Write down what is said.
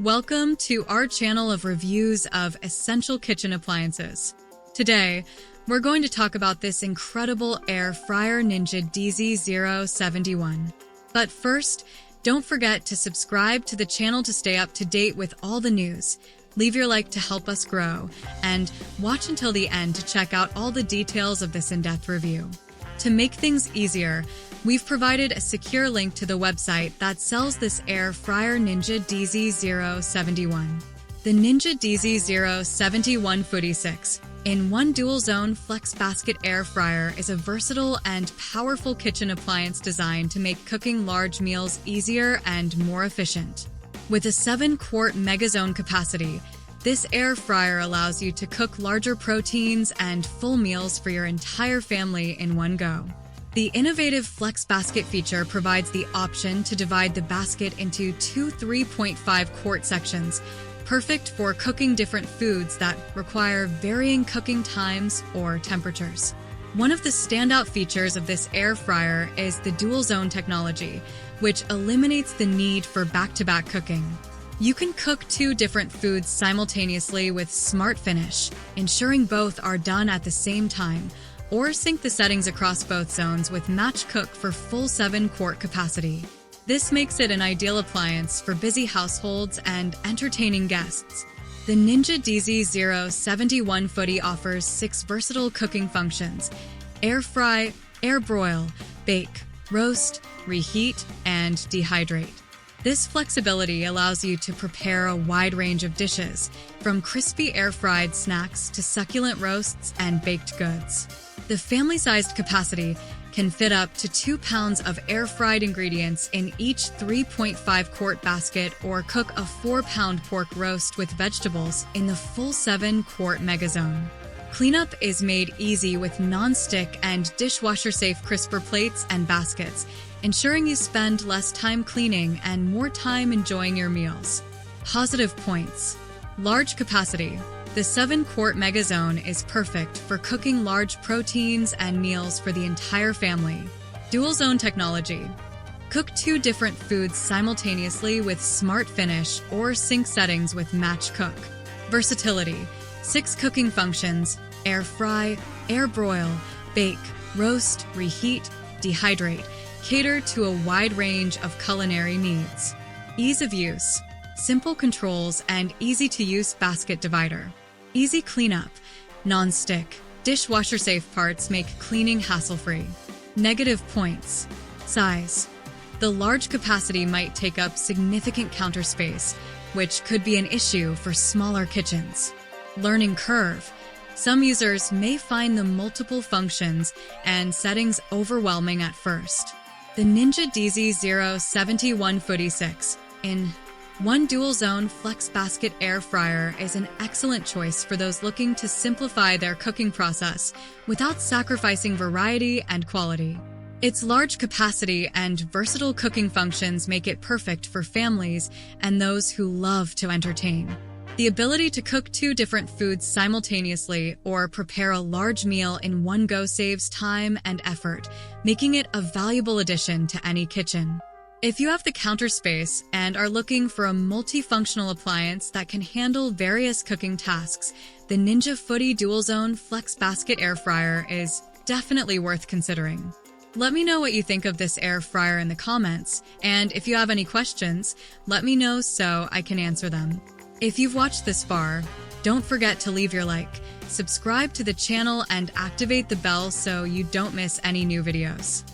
Welcome to our channel of reviews of essential kitchen appliances. Today, we're going to talk about this incredible air fryer Ninja DZ071. But first, don't forget to subscribe to the channel to stay up to date with all the news. Leave your like to help us grow, and watch until the end to check out all the details of this in-depth review. To make things easier, we've provided a secure link to the website that sells this air fryer Ninja DZ071. The Ninja DZ071 FLEXBASKET in-one dual-zone FLEXBASKET air fryer is a versatile and powerful kitchen appliance designed to make cooking large meals easier and more efficient. With a 7-quart MEGAZONE capacity, this air fryer allows you to cook larger proteins and full meals for your entire family in one go. The innovative FLEXBASKET feature provides the option to divide the basket into two 3.5-quart sections, perfect for cooking different foods that require varying cooking times or temperatures. One of the standout features of this air fryer is the DUALZONE technology, which eliminates the need for back-to-back cooking. You can cook two different foods simultaneously with Smart Finish, ensuring both are done at the same time, or sync the settings across both zones with Match Cook for full 7-quart capacity. This makes it an ideal appliance for busy households and entertaining guests. The Ninja DZ071 Footy offers 6 versatile cooking functions: air fry, air broil, bake, roast, reheat, and dehydrate. This flexibility allows you to prepare a wide range of dishes, from crispy air-fried snacks to succulent roasts and baked goods. The family-sized capacity can fit up to 2 pounds of air-fried ingredients in each 3.5-quart basket, or cook a 4-pound pork roast with vegetables in the full 7-quart MEGAZONE. Cleanup is made easy with non-stick and dishwasher-safe crisper plates and baskets, ensuring you spend less time cleaning and more time enjoying your meals. Positive points: large capacity. The 7-quart MEGAZONE is perfect for cooking large proteins and meals for the entire family. DUALZONE technology. Cook two different foods simultaneously with Smart Finish or sync settings with Match Cook. Versatility. 6 cooking functions: air fry, air broil, bake, roast, reheat, dehydrate, cater to a wide range of culinary needs. Ease of use. Simple controls and easy-to-use basket divider. Easy cleanup. Non-stick, dishwasher-safe parts make cleaning hassle-free. Negative points. Size. The large capacity might take up significant counter space, which could be an issue for smaller kitchens. Learning curve. Some users may find the multiple functions and settings overwhelming at first. The Ninja DZ071 FLEXBASKET in-one dual-zone FLEXBASKET air fryer is an excellent choice for those looking to simplify their cooking process without sacrificing variety and quality. Its large capacity and versatile cooking functions make it perfect for families and those who love to entertain. The ability to cook two different foods simultaneously or prepare a large meal in one go saves time and effort, making it a valuable addition to any kitchen. If you have the counter space and are looking for a multifunctional appliance that can handle various cooking tasks, the Ninja Footy DUALZONE FLEXBASKET air fryer is definitely worth considering. Let me know what you think of this air fryer in the comments, and if you have any questions, let me know so I can answer them. If you've watched this far, don't forget to leave your like, subscribe to the channel, and activate the bell so you don't miss any new videos.